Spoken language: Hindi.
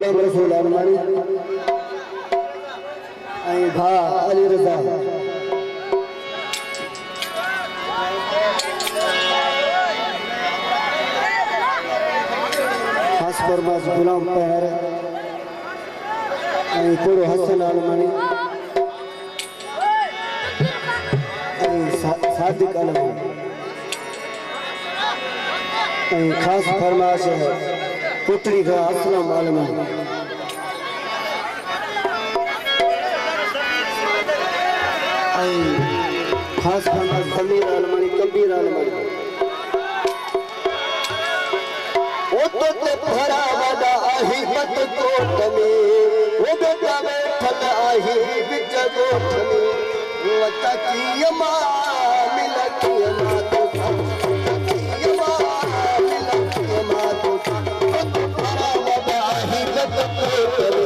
रसूल अरमानी आई भा अली रजा खास फरमास गुलाम पहर आई पूरो हसन अरमानी आई सादिक अरमानी आई खास फरमास है पुत्री का असलम अरमानी खास फरमास कबीर अरमानी कबीर अरमानी ओ तो भरा वदा आही मत कोट में ओ बेटा बैठल आही बिच गोठ में वता की मां मिलती मां तो की मां मिलती मां तो भरा वदा आही मत कोट